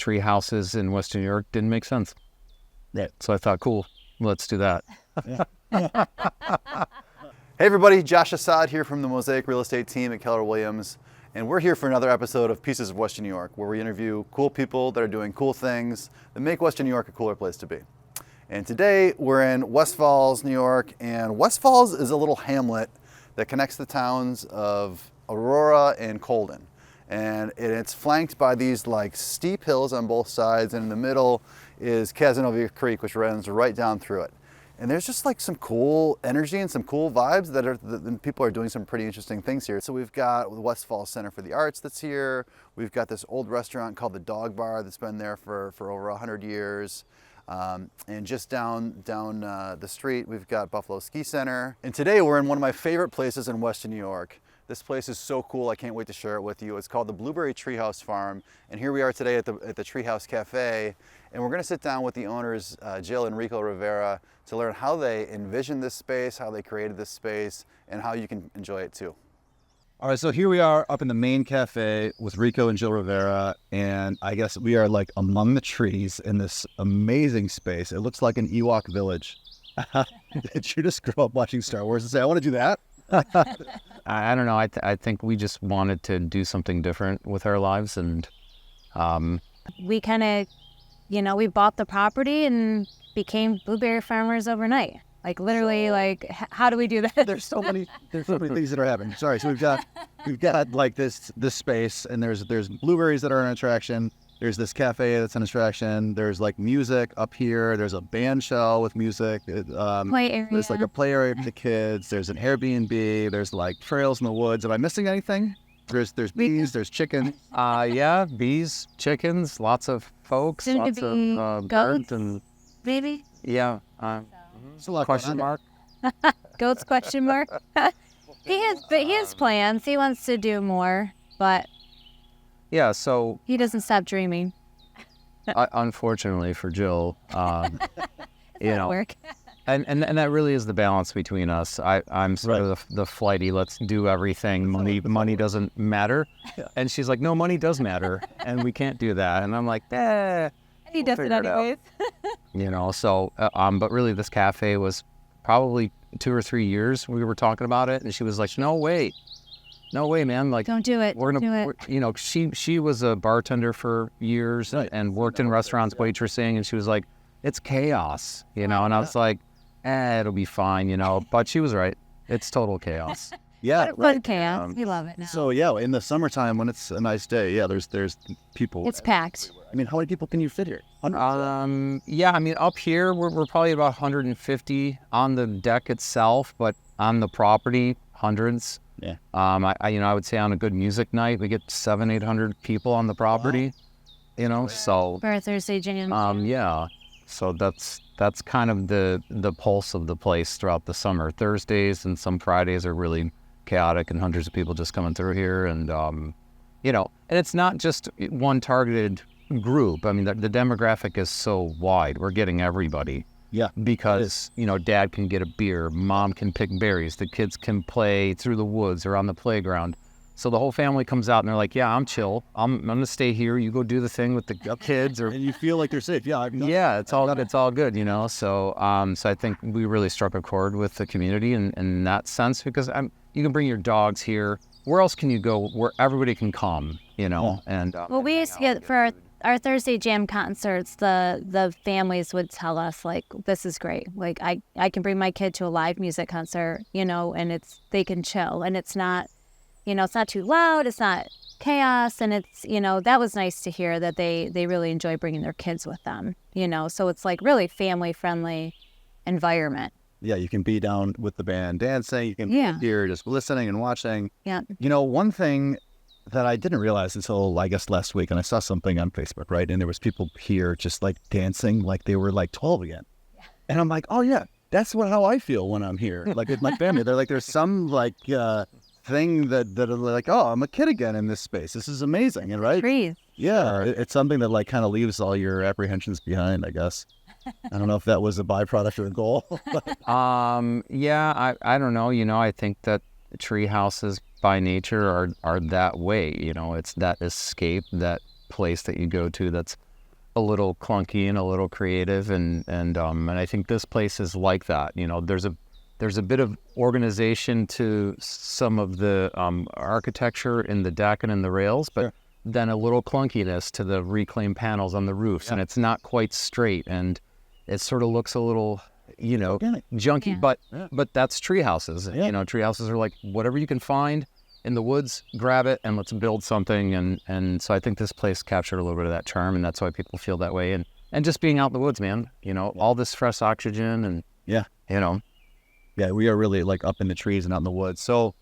tree houses in Western New York didn't make sense. Yeah. So I thought, cool, let's do that. Hey everybody, Josh Assad here from the Mosaic Real Estate team at Keller Williams. And we're here for another episode of Pieces of Western New York, where we interview cool people that are doing cool things that make Western New York a cooler place to be. And today we're in West Falls, New York, and West Falls is a little hamlet that connects the towns of Aurora and Colden. And it's flanked by these like steep hills on both sides, and in the middle is 𝐃𝐨𝐺'𝐿 Creek, which runs right down through it. And there's just like some cool energy and some cool vibes that people are doing some pretty interesting things here. So we've got the West Falls Center for the Arts that's here. We've got this old restaurant called the Dog Bar that's been there for over 100 years. And just down the street, we've got Buffalo Ski Center. And today we're in one of my favorite places in Western New York. This place is so cool, I can't wait to share it with you. It's called the Blueberry Treehouse Farm. And here we are today at the TreeHouse Cafe. And we're gonna sit down with the owners, Jyl and Rico Rivera, to learn how they envisioned this space, how they created this space, and how you can enjoy it too. All right, so here we are up in the main cafe with Rico and Jyl Rivera, and I guess we are like among the trees in this amazing space. It looks like an Ewok village. Did you just grow up watching Star Wars and say, I want to do that? I don't know. I think we just wanted to do something different with our lives, and we kind of, we bought the property and became blueberry farmers overnight. Like literally, like how do we do that? There's so many things that are happening. Sorry, so we've got like this space, and there's blueberries that are an attraction. There's this cafe that's an attraction. There's like music up here. There's a band shell with music. Play area. There's like a play area for the kids. There's an Airbnb. There's like trails in the woods. Am I missing anything? There's bees. There's chickens. Yeah, bees, chickens, lots of folks, Soon lots to be of goats, birds and maybe yeah. It's a lot Question going on. mark? goats? Question mark. He has plans. He wants to do more, but Yeah. So he doesn't stop dreaming. unfortunately for Jyl, Work. and that really is the balance between us. I'm sort of the flighty, let's do everything. Money doesn't matter, and she's like, no, money does matter, and we can't do that. And I'm like, He does it anyways. So but really, this cafe was probably 2 or 3 years we were talking about it, and she was like, no way, man, like Don't do it. we're Don't gonna, do it. she was a bartender for years and worked in restaurants waitressing, and she was like, it's chaos, and I was like, it'll be fine, but she was right. It's total chaos. Yeah, Fun chaos. We love it now. So yeah, in the summertime when it's a nice day, there's people. It's packed. I mean, how many people can you fit here? Hundreds? Up here we're probably about 150 on the deck itself, but on the property, hundreds. Yeah. I would say on a good music night we get 700-800 people on the property. So For a Thursday jam. yeah. So that's kind of the pulse of the place throughout the summer. Thursdays and some Fridays are really chaotic, and hundreds of people just coming through here, and and it's not just one targeted group. I mean, the demographic is so wide. We're getting everybody. Yeah. Because dad can get a beer, mom can pick berries, the kids can play through the woods or on the playground. So the whole family comes out and they're like, yeah, I'm chill. I'm gonna stay here. You go do the thing with the kids, or And you feel like they're safe. Yeah. it's all good, So I think we really struck a chord with the community in that sense, because you can bring your dogs here. Where else can you go where everybody can come? And Well, we used to get for our Thursday jam concerts. The families would tell us like, "This is great. Like I can bring my kid to a live music concert, and they can chill, and it's not, it's not too loud. It's not chaos, and it's that was nice to hear that they really enjoy bringing their kids with them. So it's like really family friendly environment. Yeah, you can be down with the band dancing. You can be here just listening and watching. Yeah. One thing that I didn't realize until, I guess, last week, and I saw something on Facebook, right? And there was people here just like dancing like they were like 12 again. Yeah. And I'm like, oh yeah, that's how I feel when I'm here. Like with my family, they're like, there's some like thing that are like, oh, I'm a kid again in this space. This is amazing, and right? Trees. Yeah, it's something that like kind of leaves all your apprehensions behind, I guess. I don't know if that was a byproduct or a goal. Yeah, I don't know. I think that tree houses by nature are that way. It's that escape, that place that you go to that's a little clunky and a little creative, and I think this place is like that. You know, there's a bit of organization to some of the architecture in the deck and in the rails, but then a little clunkiness to the reclaimed panels on the roofs, and it's not quite straight, and it sort of looks a little, you know, junky. But that's tree houses. You know, tree houses are like whatever you can find in the woods, grab it, and let's build something. And so I think this place captured a little bit of that charm, and that's why people feel that way. And just being out in the woods, man, you know, all this fresh oxygen, and you know. Yeah, we are really like up in the trees and out in the woods. So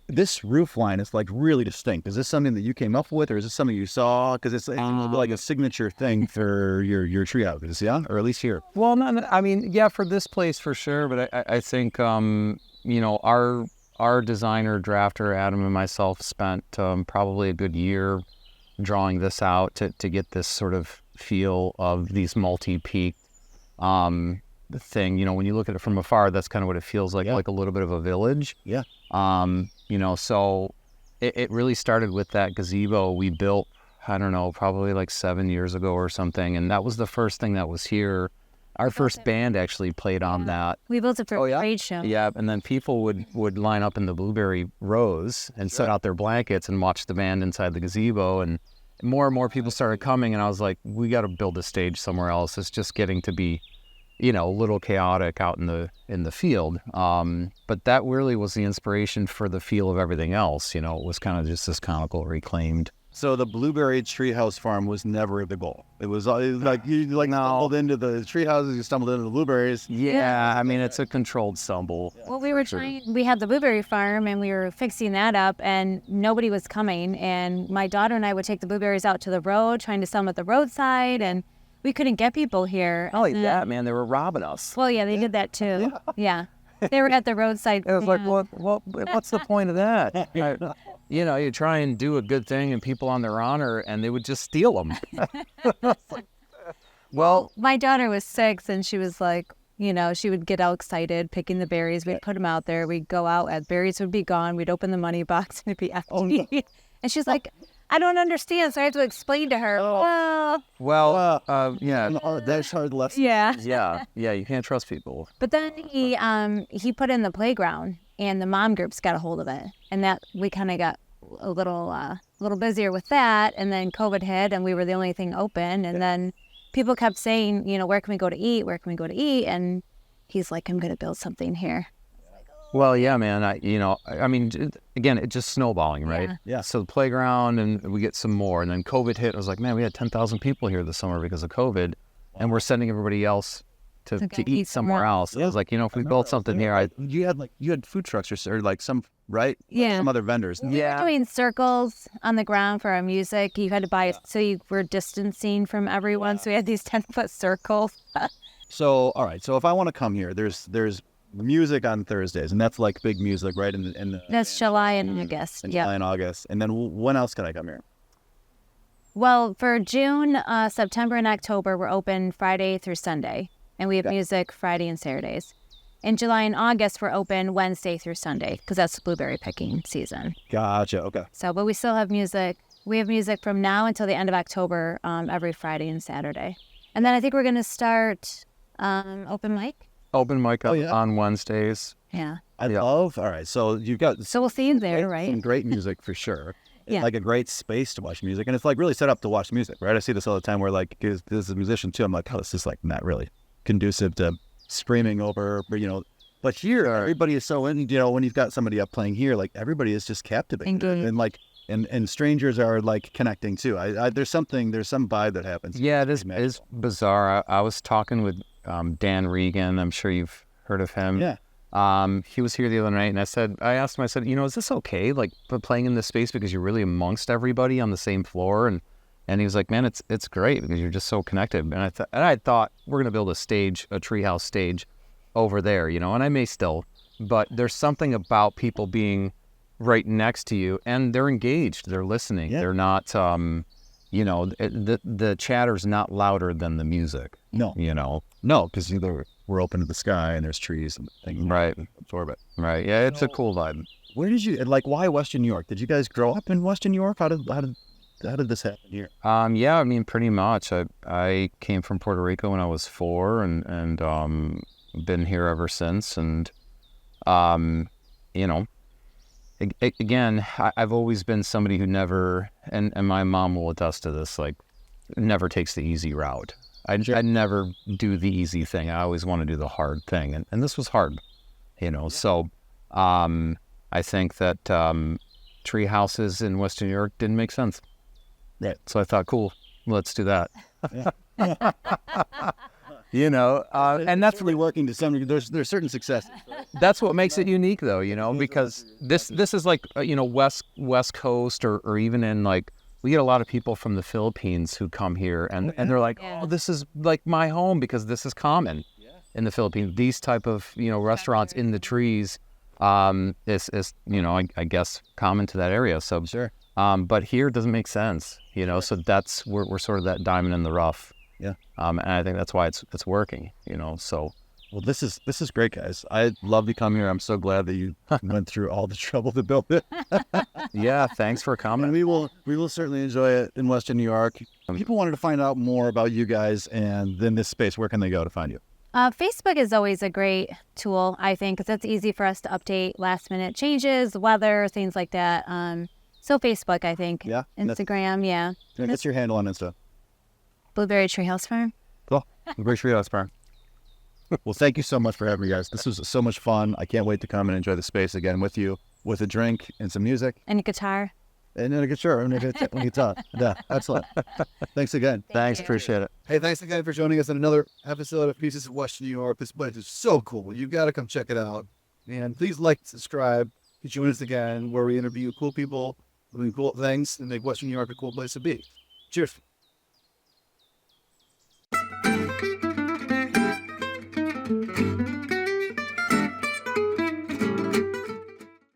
this roof line is like really distinct. Is this something that you came up with, or is this something you saw? Because it's like a signature thing for your tree houses, yeah? Or at least here. Well, I mean, yeah, for this place for sure. But I think, you know, our designer, drafter, Adam and myself spent probably a good year drawing this out to get this sort of feel of these multi-peaked thing. You know, when you look at it from afar, that's kind of what it feels like a little bit of a village. Yeah. You know, so it really started with that gazebo we built, I don't know, probably like 7 years ago or something. And that was the first thing that was here. Our first band actually played on that. We built it for a trade show. Yeah, and then people would line up in the blueberry rows and set out their blankets and watch the band inside the gazebo. And more people started coming, and I was like, we got to build a stage somewhere else. It's just getting to be, you know, a little chaotic out in the field. But that really was the inspiration for the feel of everything else. You know, it was kind of just this conical reclaimed. So the Blueberry Treehouse Farm was never the goal. It was like you stumbled into the tree houses, you stumbled into the blueberries. Yeah, I mean, it's a controlled stumble. Well, we were we had the blueberry farm, and we were fixing that up, and nobody was coming. And my daughter and I would take the blueberries out to the road, trying to sell them at the roadside, and we couldn't get people here. Not only that, man, they were robbing us. Well, yeah, they did that too. Yeah. They were at the roadside. It was like, what's the point of that? You know, you try and do a good thing and people on their honor, and they would just steal them. Well, my daughter was 6, and she was like, you know, she would get all excited picking the berries. We'd put them out there. We'd go out, and berries would be gone. We'd open the money box, and it'd be empty. Oh, no. And she's like, I don't understand, so I have to explain to her. Yeah. That's hard lesson. Yeah. Yeah, you can't trust people. But then he put in the playground, and the mom groups got a hold of it, and that we kind of got a little busier with that. And then COVID hit, and we were the only thing open. And then people kept saying, you know, where can we go to eat? Where can we go to eat? And he's like, I'm going to build something here. Well, yeah, man. I mean, again, it's just snowballing, right? Yeah. So the playground, and we get some more, and then COVID hit. I was like, man, we had 10,000 people here this summer because of COVID, and we're sending everybody else to eat somewhere else. I was like, you know, if we built something here, you had food trucks or like some, right? Yeah. Some other vendors. We were doing circles on the ground for our music. You had to buy, so you were distancing from everyone. So we had these 10-foot circles. So, all right. So if I want to come here, there's music on Thursdays, and that's like big music, right? That's July and August. July and August. And then when else can I come here? Well, for June, September, and October, we're open Friday through Sunday, and we have music Friday and Saturdays. In July and August, we're open Wednesday through Sunday because that's the blueberry picking season. Gotcha. Okay. So, but we still have music. We have music from now until the end of October, every Friday and Saturday. And then I think we're going to start open mic. Open mic on Wednesdays. Yeah. I love. All right. So you've got. So we'll see you there, right? Some great music for sure. Yeah. Like a great space to watch music, and it's like really set up to watch music, right? I see this all the time where like this is a musician too. I'm like, oh, this is like not really conducive to screaming over, you know. But here, everybody is so in. You know, when you've got somebody up playing here, like everybody is just captivated, and like. And strangers are like connecting too. There's some vibe that happens. Yeah, it is bizarre. I was talking with Dan Regan. I'm sure you've heard of him. Yeah. He was here the other night, and I asked him, I said, you know, is this okay? Like playing in this space because you're really amongst everybody on the same floor, and he was like, man, it's great because you're just so connected. And I thought we're gonna build a treehouse stage over there, you know, and I may still, but there's something about people being right next to you, and they're engaged, they're listening. They're not you know, the chatter's not louder than the music. No, you know, because we're open to the sky and there's trees and things, right? Absorb it, right? Yeah, it's a cool vibe. Where did you why Western New York? Did you guys grow up in Western New York? How did did this happen here? Yeah, I mean, pretty much. I came from Puerto Rico when I was 4, and been here ever since. And you know, again, I've always been somebody who never, and my mom will attest to this, like, never takes the easy route. I never do the easy thing. I always want to do the hard thing, and this was hard, you know. So I think that tree houses in Western New York didn't make sense. Right. So I thought, cool, let's do that. You know, and that's really working to some degree. There's certain successes. Right? That's what makes it unique, though, you know, because this is like, you know, West Coast or even in, like, we get a lot of people from the Philippines who come here and they're like, oh, this is like my home, because this is common in the Philippines. These type of, you know, restaurants in the trees is you know, I guess common to that area. So sure. But here it doesn't make sense, you know. So that's we're sort of that diamond in the rough. Yeah. And I think that's why it's working, you know. So well, this is great, guys. I'd love to come here. I'm so glad that you went through all the trouble to build it. yeah, thanks for coming. And we will certainly enjoy it in Western New York. If people wanted to find out more about you guys and then this space, where can they go to find you? Facebook is always a great tool, I think, because it's easy for us to update last-minute changes, weather, things like that. So Facebook, I think. Yeah. Instagram, yeah. What's your handle on Insta? Blueberry Treehouse Farm. Cool. Blueberry Treehouse Farm. Well, thank you so much for having me, guys. This was so much fun. I can't wait to come and enjoy the space again with you, with a drink and some music. And a guitar. And then a guitar. And a guitar. Yeah, excellent. Thanks again. Thanks, appreciate it. Hey, thanks again for joining us in another episode of Pieces of Western New York. This place is so cool. You've got to come check it out. And please like, subscribe, join us again, where we interview cool people doing cool things and make Western New York a cool place to be. Cheers.